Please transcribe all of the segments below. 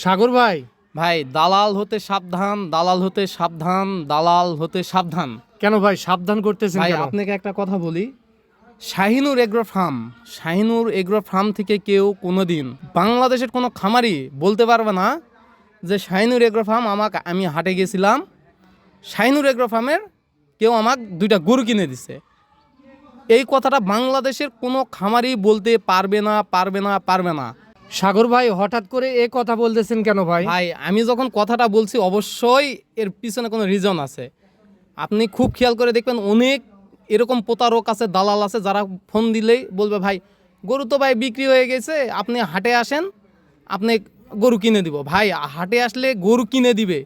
সাগর ভাই, ভাই দালাল হতে সাবধান, দালাল হতে সাবধান, দালাল হতে সাবধান। কেন ভাই সাবধান করতেছেন ভাই কেন? আপনাকে একটা কথা বলি, শাহিনুর এগ্রো ফার্ম থেকে কেউ কোনোদিন বাংলাদেশের কোনো খামারি বলতে পারবে না যে শাহিনুর এগ্রো ফার্ম আমি হাটে গেছিলাম, শাহিনুর এগ্রো ফার্মের কেউ আমাকে 2টা গরু কিনে দিছে। এই কথাটা বাংলাদেশের কোনো খামারি বলতে পারবে না। সাগর ভাই, হঠাৎ করে এ কথা বলতেছেন কেন ভাই? ভাই আমি যখন কথাটা বলছি অবশ্যই এর পিছনে কোনো রিজন আছে। আপনি খুব খেয়াল করে দেখবেন, অনেক এরকম প্রতারক আছে, দালাল আছে, যারা ফোন দিলেই বলবে ভাই গরু তো ভাই বিক্রি হয়ে গেছে, আপনি হাটে আসেন, আপনি গরু কিনে দিব। ভাই হাটে আসলে গরু কিনে দিবে,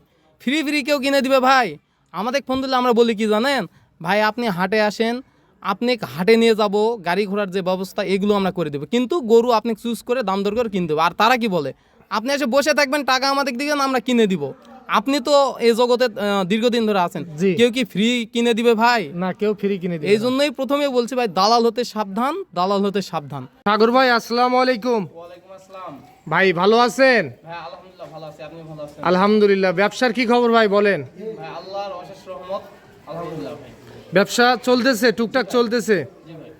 ফ্রি কেউ কিনে দিবে ভাই? আমাদের ফোন দিলে আমরা বলি কি জানেন, ভাই আপনি হাটে আসেন, আপনি হাটে নিয়ে যাব, গাড়ি ঘোড়ার যে ব্যবস্থা এগুলো আমরা করে দেবো, কিন্তু গরু আপনি চুজ করে দাম দর করে কিনতে দেবো। আর তারা কি বলে, আপনি এসে বসে থাকবেন, টাকা আমাদের দিবেন, আমরা কিনে দিব। আপনি তো এই জগতে দীর্ঘদিন ধরে আছেন, জি। কেউ কি ফ্রি কিনে দিবে ভাই? না, কেউ ফ্রি কিনে দিবে এই না। জন্যই প্রথমে বলছি ভাই, দালাল হতে সাবধান, দালাল হতে সাবধান। সাগর ভাই, আসসালামু আলাইকুম। ওয়ালাইকুম আসসালাম। ভাই ভালো আছেন? ভাই আলহামদুলিল্লাহ ভালো আছি, আপনি ভালো আছেন? আলহামদুলিল্লাহ। ব্যবসার কি খবর ভাই বলেন? ভাই আল্লাহর অশেষ রহমত, আলহামদুলিল্লাহ ভাই। ব্যবসা চলতেছে, টুকটাক চলতেছে। জি ভাই।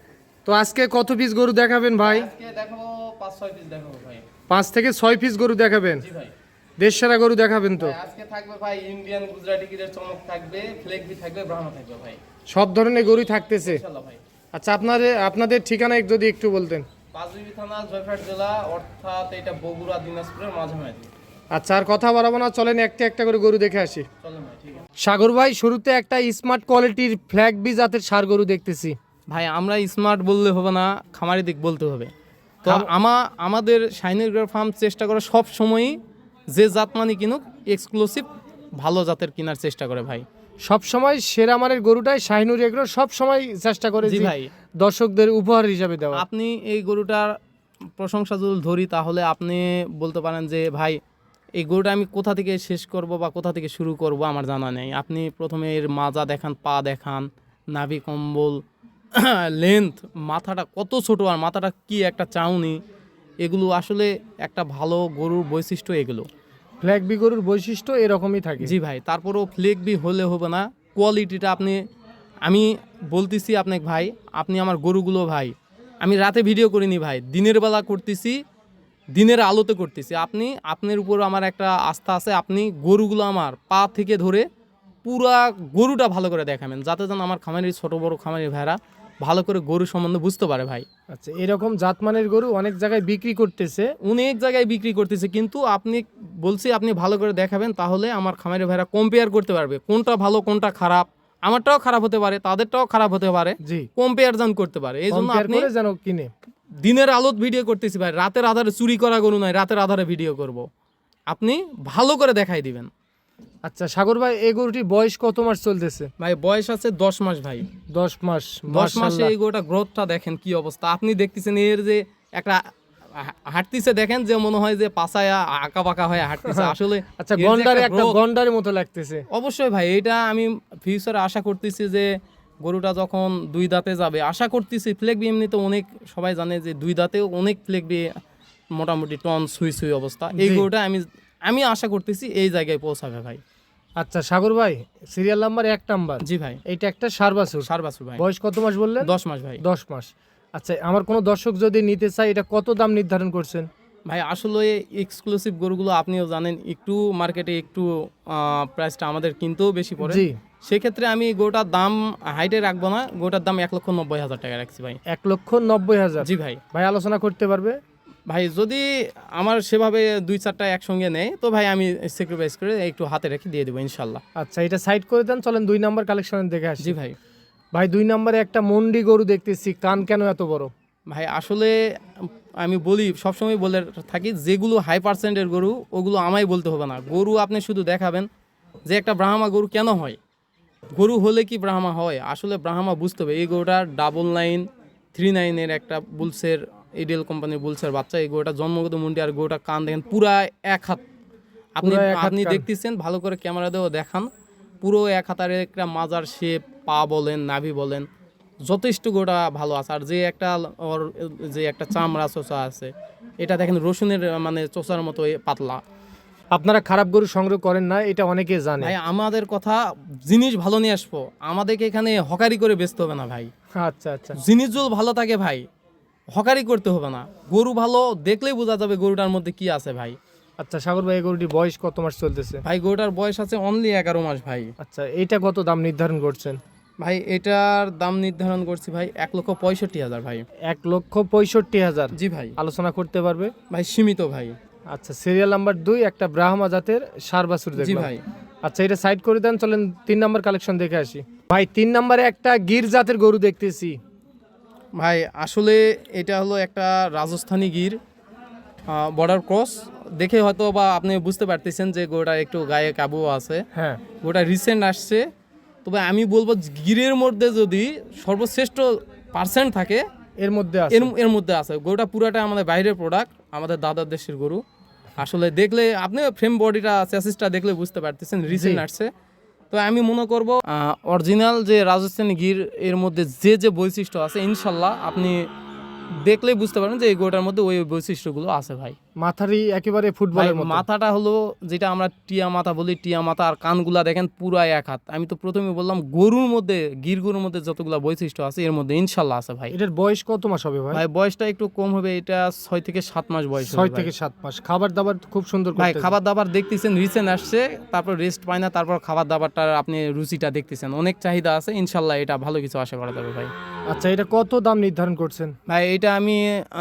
তো আজকে কত পিস গরু দেখাবেন ভাই? আজকে দেখাবো 5-6 পিস দেখাবো ভাই। 5 থেকে 6 পিস গরু দেখাবেন? জি ভাই। দেশ সেরা গরু দেখাবেন তো? ভাই আজকে থাকবে ভাই ইন্ডিয়ান গুজরাটি গিরের চমক থাকবে, ফ্লেক বি থাকবে, ব্রাহ্মা থাকবে ভাই, সব ধরনের গরুই থাকতেছে। ইনশাআল্লাহ ভাই। আচ্ছা, আপনাদের ঠিকানা যদি একটু বলতেন। পাঁচবিবি থানা, জয়ফাট জেলা, অর্থাৎ এটা বগুড়া দিনাজপুরের মাঝামাঝি। আচ্ছা, আর কথা বাড়াবো না, চলেন একটা একটা করে গরু দেখে আসি। চলেন ভাই, ঠিক আছে। সাগর ভাই, শুরুতে একটা স্মার্ট কোয়ালিটির ফ্ল্যাগ বি জাতের ষাঁড় গরু দেখতেছি। ভাই আমরা স্মার্ট বললে হবে না, খামারি দিক বলতে হবে। তো আমাদের শাইনের ফার্ম চেষ্টা করে সব সময়ই যে জাত মানে কিনুক এক্সক্লুসিভ ভালো জাতের কেনার চেষ্টা করে ভাই। সব সময় সেরা মানের গরুটাই শাহিনুর এগ্রো সব সময় চেষ্টা করে জি যে ভাই। দর্শকদের উপহার হিসাবে দেওয়া। আপনি এই গরুটার প্রশংসা যদি ধরি, তাহলে আপনি বলতে পারেন যে ভাই এই গরুটা আমি কোথা থেকে শেষ করব বা কোথা থেকে শুরু করব আমার জানা নেই। আপনি প্রথমে এর মাজা দেখান, পা দেখান, নাভি কম্বল, লেন্থ, মাথাটা কত ছোট আর মাথাটা কি একটা চাউনি, এগুলো আসলে একটা ভালো গরুর বৈশিষ্ট্য এগুলো। ফ্ল্যাগ বি গরুর বৈশিষ্ট্য এরকমই থাকে। জি ভাই, তারপরেও ফ্লেক বি হলে হবে না, কোয়ালিটিটা আমি বলতেছি আপনাকে ভাই, আপনি আমার গরুগুলো ভাই, আমি রাতে ভিডিও করিনি ভাই, দিনের বেলা করতেছি, দিনের আলোতে করতেছি। আপনার উপর আমার একটা আস্থা আছে, আপনি গরুগুলো আমার পা থেকে ধরে পুরা গরুটা ভালো করে দেখাবেন, যাতে যেন আমার খামারের ছোট বড় খামারের ভাইরা ভালো করে গরু সম্বন্ধে বুঝতে পারে ভাই। আচ্ছা, এরকম জাতমানের গরু অনেক জায়গায় বিক্রি করতেছে। অনেক জায়গায় বিক্রি করতেছে, কিন্তু আপনি ভালো করে দেখাবেন, তাহলে আমার খামারের ভাইরা কম্পেয়ার করতে পারবে কোনটা ভালো কোনটা খারাপ। আমারটাও খারাপ হতে পারে, তাদেরটাও খারাপ হতে পারে, জি, কম্পেয়ার যেন করতে পারে। এই জন্য কম্পেয়ার আপনি করে যেন কিনে। দিনের আলোত ভিডিও করতেছি ভাই, রাতের আধারে চুরি করা গরু নয়, রাতের আধারে ভিডিও করব। আপনি ভালো করে দেখাই দিবেন। আচ্ছা সাগর ভাই, এই গরুটির বয়স কত মাস চলতেছে? ভাই বয়স আছে 10 মাস ভাই। 10 মাস। 10 মাসে মাশাআল্লাহ। এই গরুটা গ্রোথটা দেখেন কি অবস্থা। আপনি দেখতেছেন এর যে একটা হাঁটতিছে, দেখেন যে মনে হয় যে পাছায় আঁকা বাঁকা হয়ে হাঁটতিছে আসলে। আচ্ছা, এর যে গন্ডারে একটা growth, গন্ডারের মতো লাগতেছে। অবশ্যই ভাই, এটা আমি ফিউচারে আশা করতেছি যে গরুটা যখন 2 দাঁতে যাবে, আশা করতেছি ফ্লেক বি এমনি তো অনেক সবাই জানে যে 2 দাঁতেও অনেক ফ্লেক বি মোটামুটি টন সুই অবস্থা। এই জি। গরুটা আমি আশা করতেছি এই জায়গায় পৌঁছাবে ভাই। আচ্ছা সাগর ভাই, সিরিয়াল নাম্বার 1 নাম্বার, জি ভাই। এইটা একটা ষাঁড় বাছুর। সার বাছুর ভাই, বয়স কত মাস বললেন? 10 মাস ভাই। 10 মাস। আচ্ছা, আমার কোনো দর্শক যদি নিতে চায়, এটা কত দাম নির্ধারণ করছেন? ভাই আসলে এক্সক্লুসিভ গরুগুলো আপনিও জানেন, একটু মার্কেটে একটু প্রাইসটা আমাদের কিনতেও বেশি পড়ে। জি। সেক্ষেত্রে আমি গরুটার দাম হাইটে রাখবো না, গরুটার দাম 1,90,000 টাকা রাখছি ভাই। 1,90,000? জি ভাই। ভাই আলোচনা করতে পারবে? ভাই যদি আমার সেভাবে 2-4টা একসঙ্গে নেয়, তো ভাই আমি স্যাক্রিফাইস করে একটু হাতে রেখে দিয়ে দেবো ইনশাল্লাহ। আচ্ছা, এটা সাইড করে দেন, চলেন 2 নাম্বার কালেকশন দেখে আসি। জি ভাই। ভাই 2 নাম্বারে একটা মন্ডি গরু দেখতেছি, কান কেন এত বড়? ভাই আসলে আমি বলি, সবসময় বলে থাকি, যেগুলো হাই পার্সেন্টের গরু ওগুলো আমায় বলতে হবে না, গরু আপনি শুধু দেখাবেন যে একটা ব্রাহ্মা গরু কেন হয়, গরু হলে কি ব্রাহ্মা হয়। আসলে ব্রাহ্মা বুঝতে হবে। এই গরুটার 9939 একটা বুলসের, এডিএল কোম্পানির বুলসের বাচ্চা। এই গরুটা জন্মগত মুন্ডি, আর গরুটা কান দেখেন পুরা 1 হাত। পুরা এক হাত আপনি কান। দেখতেছেন, ভালো করে ক্যামেরা দিয়েও দেখান, পুরো 1 হাতার একটা মাজার শেপ, পা বলেন, নাভি বলেন, যথেষ্ট গোটা ভালো আছে। আর যে একটা চামড়া চোষা আছে, এটা দেখেন রসুনের মানে চোষার মতো পাতলা। আপনারা খারাপ গরু সংগ্রহ করেন না, এটা অনেকে জানে। ভাই আমাদের কথা, জিনিস ভালো নিয়ে আসবো, আমাদেরকে এখানে হকারি করে বেচতে হবে না ভাই। আচ্ছা আচ্ছা। জিনিস যদি ভালো থাকে ভাই, হকারি করতে হবে না। গরু ভালো দেখলেই বোঝা যাবে গরুটার মধ্যে কি আছে ভাই। আচ্ছা সাগর ভাই, এই গরুটি বয়স কত মাস চলতেছে? ভাই গরুটার বয়স আছে অনলি 11 মাস ভাই। আচ্ছা, এইটা কত দাম নির্ধারণ করছেন? ভাই এটার দাম নির্ধারণ করছি ভাই 1,65,000 ভাই। 1,65,000? জি ভাই। আলোচনা করতে পারবে? ভাই সীমিত ভাই। আচ্ছা, সিরিয়াল নাম্বার 2 একটা ব্রাহ্মা জাতের ষাঁড় বাছুর জি দেখলাম। ভাই। আচ্ছা, এটা সাইড করে দেন, চলেন 3 নাম্বার কালেকশন দেখে আসি। ভাই 3 নম্বরে একটা গির জাতের গরু দেখতেছি। ভাই আসলে এটা হলো একটা রাজস্থানী গির বর্ডার ক্রস। দেখে হয়তো বা আপনি বুঝতে পারতেছেন যে গরুটা একটু গায়ে কাবু আছে। হ্যাঁ, গরুটা রিসেন্ট আসছে। তবে আমি বলবো গিরের মধ্যে যদি সর্বশ্রেষ্ঠ পার্সেন্ট থাকে এর মধ্যে আছে। এর মধ্যে আছে। গরুটা পুরাটা আমাদের বাইরের প্রোডাক্ট, আমাদের দাদার দেশের গরু। আসলে দেখলে আপনি ফ্রেম বডিটা চ্যাসিসটা দেখলে বুঝতে পারতেছেন রিসেন্ট আসছে। তো আমি মনে করব অরিজিনাল যে রাজস্থানী গির এর মধ্যে যে যে বৈশিষ্ট্য আছে ইনশাল্লাহ আপনি দেখলেই বুঝতে পারবেন যে এই গরুটার মধ্যে ওই বৈশিষ্ট্যগুলো আছে ভাই। মাথারই একেবারে ফুটবলের মতো। মাথাটা হলো যেটা আমরা টিয়া মাথা বলি, টিয়া মাথা। আর কানগুলা দেখেন পুরা এক হাত। আমি তো প্রথমে বললাম গরুর মধ্যে, গির গরুর মধ্যে যতগুলা বৈশিষ্ট্য আছে এর মধ্যে ইনশাল্লাহ আছে ভাই। এটার বয়স কত মাস হবে ভাই? ভাই বয়সটা একটু কম হবে, এটা 6 থেকে 7 মাস বয়স হবে 6 ভাই। থেকে 7 মাস। খাবার দাবার খুব সুন্দর ভাই করতেছে। খাবার দাবার দেখতেছেন রিসেন্ট আসছে, তারপর রেস্ট পায় না, তারপর খাবার দাবারটার আপনি রুচিটা দেখতেছেন, অনেক চাহিদা আছে। ইনশাল্লাহ এটা ভালো কিছু আশা করা যাবে ভাই। আচ্ছা, এটা কত দাম নির্ধারণ করছেন? ভাই এটা আমি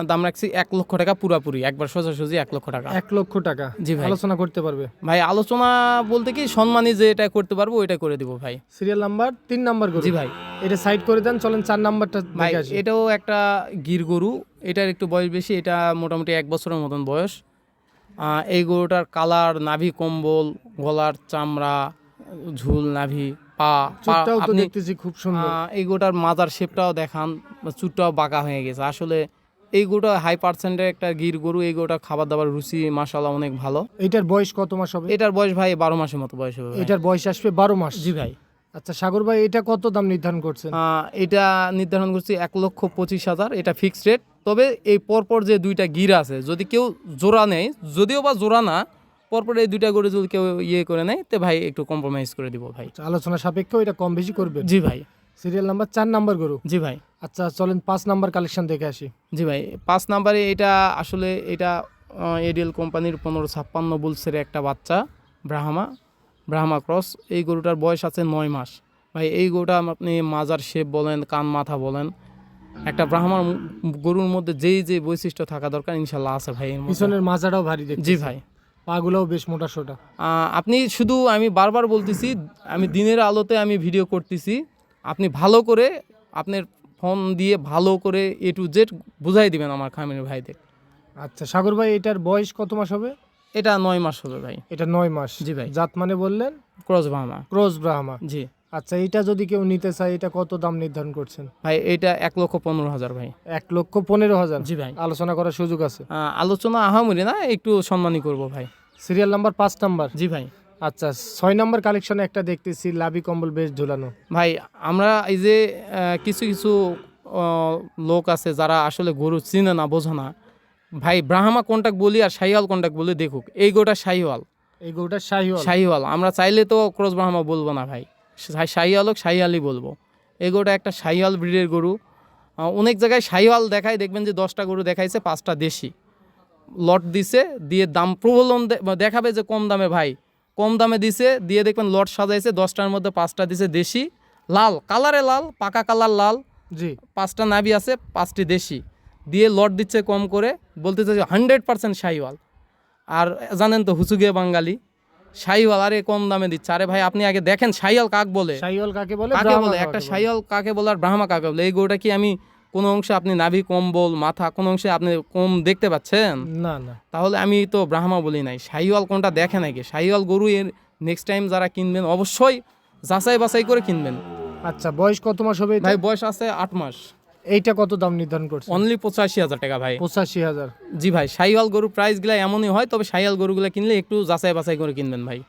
দাম রাখছি 1 লক্ষ টাকা পুরাপুরি, একবার সোজাসুজি 1 লক্ষ টাকা। 1 লক্ষ টাকা? জি ভাই। আলোচনা করতে পারবে? ভাই আলোচনা বলতে কি সম্মানী যে এটা করতে পারবো ওইটা করে দিব ভাই। সিরিয়াল নাম্বার 3 নাম্বার গরু। জি ভাই। এটা সাইড করে দেন, চলেন 4 নাম্বারটা ভাই দেখে আসি। এটাও একটা গির গরু, এটার একটু বয়স বেশি, এটা মোটামুটি 1 বছরের মতন বয়স। এই গরুটার কালার, নাভি কম্বল, গলার চামড়া, ঝুল, নাভি, চুটটাও তো আপনি দেখতেছি খুব সুন্দর। এই গরুটার মাজার শেপটাও দেখান, চুটটাও বাঁকা হয়ে গেছে। আসলে এই গরুটা হাই পার্সেন্টের একটা গির গরু। এই গরুটা খাবার দাবার রুচি মাশাআল্লাহ অনেক ভালো। এটার বয়স কত মাস হবে? এটার বয়স ভাই 12 মাসের মতো বয়স হবে ভাই। এটার বয়স আসবে 12 মাস? জি ভাই। আচ্ছা সাগর ভাই, এটা কত দাম নির্ধারণ করছেন? এটা নির্ধারণ করছি 1,25,000, এটা ফিক্সড রেট। তবে এই পরপর যে দুইটা গির আছে, যদি কেউ জোড়া নেয়, যদিও বা জোড়া না, পরপর এই দুইটা গরু যদি কেউ করে নেয় তো ভাই একটু কম্প্রোমাইজ করে দিব ভাই। আচ্ছা, আলোচনা সাপেক্ষে এটা কম বেশি করবে? জি ভাই। সিরিয়াল নাম্বার 4 নাম্বার গরু। জি ভাই। আচ্ছা চলেন 5 নাম্বার কালেকশন দেখে আসি। জি ভাই। 5 নাম্বারে এটা আসলে এটা এডিএল কোম্পানির 1556 বুলসের একটা বাচ্চা ব্রাহ্মা ক্রস। এই গরুটার বয়স আছে 9 মাস ভাই। এই গরুটা আপনি মাজার শেপ বলেন, কান মাথা বলেন, একটা ব্রাহ্মণ গরুর মধ্যে যেই যে বৈশিষ্ট্য থাকা দরকার ইনশাল্লাহ আছে ভাই এর মধ্যে। পিছনের মাজাটাও ভারী দেখতে। জি ভাই। পাগুলোও বেশ মোটা সোটা। আপনি শুধু, আমি বারবার বলতেছি, আমি দিনের আলোতে আমি ভিডিও করতেছি, আপনি ভালো করে আপনার ফোন দিয়ে ভালো করে A to Z বুঝাই দিবেন আমার খামারের ভাইদের। আচ্ছা সাগর ভাই, এটার বয়স কত মাস হবে? এটা 9 মাস হবে ভাই। এটা 9 মাস? জি ভাই। জাত মানে বললেন? ক্রস ব্রাহ্মা। ক্রস ব্রাহ্মা। জি। আচ্ছা, এটা যদি কেউ নিতে চায় এটা কত দাম নির্ধারণ করছেন? ভাই এটা 1,15,000 ভাই। 1,15,000? জি ভাই। আলোচনা করার সুযোগ আছে? আলোচনা আহামরি না, একটু সম্মানই করব ভাই। Serial number 5 number. জি ভাই। আচ্ছা 6 নাম্বার কালেকশনে একটা দেখতেছি লাভি কম্বল বেশ ঝুলানো। ভাই আমরা এই যে কিছু কিছু লোক আছে যারা আসলে গরু চিনে না, বোঝে না ভাই, ব্রাহ্মা কন্টাক্ট বলি আর শাহিওয়াল কন্টাক্ট বলি, দেখুক এই গরুটা শাহিওয়াল। এই গরুটা শাহিওয়াল? শাহিওয়াল। আমরা চাইলে তো ক্রস ব্রাহ্মা বলবো না ভাই, শাহিওয়াল হোক শাহিওয়ালই বলবো। এই গরুটা একটা শাহিওয়াল ব্রিডের গরু। অনেক জায়গায় শাহিওয়াল দেখায়, দেখবেন যে 10টা গরু দেখাইছে 5টা দেশি লট দিছে, দিয়ে দাম প্রবলন দেখাবে যে কম দামে, ভাই কম দামে দিছে, দিয়ে দেখবেন লট সাজাইছে 10টার মধ্যে 5টা দিছে দেশি, লাল কালারে, লাল পাকা কালার লাল। জি। 5টা নাভি আছে, 5টি দেশি, দিয়ে লট দিচ্ছে কম করে, বলতেছে 100% শাহিওয়াল। আর জানেন তো হুচুগে বাঙালি, শাহিওয়াল আরে কম দামে দিচ্ছে। আরে ভাই আপনি আগে দেখেন শাহিওয়াল কাক বলে, শাহিওয়াল কাকে বলে, কাকে বলে, একটা শাহিওয়াল কাকে বলে আর ব্রাহ্মা কাকে বলে। এই গরুটা কি আমি কোনো অংশে আপনি নাভি কম্বল মাথা কোনো অংশে আপনি কম দেখতে পাচ্ছেন? না না। তাহলে আমি তো ব্রাহ্মা বলি নাই। শাহিওয়াল কোনটা দেখে নাকি? শাহিওয়াল গরু এর নেক্সট টাইম যারা কিনবেন অবশ্যই যাচাই বাছাই করে কিনবেন। আচ্ছা, বয়স কত মাস হবে এটা? ভাই বয়স আছে 8 মাস। এইটা কত দাম নির্ধারণ করছে? অনলি 85,000 টাকা ভাই। 85,000? জি ভাই। শাহিওয়াল গরু প্রাইসগুলো এমনই হয়, তবে শাহিওয়াল গরুগুলো কিনলে একটু যাচাই বাছাই করে কিনবেন ভাই।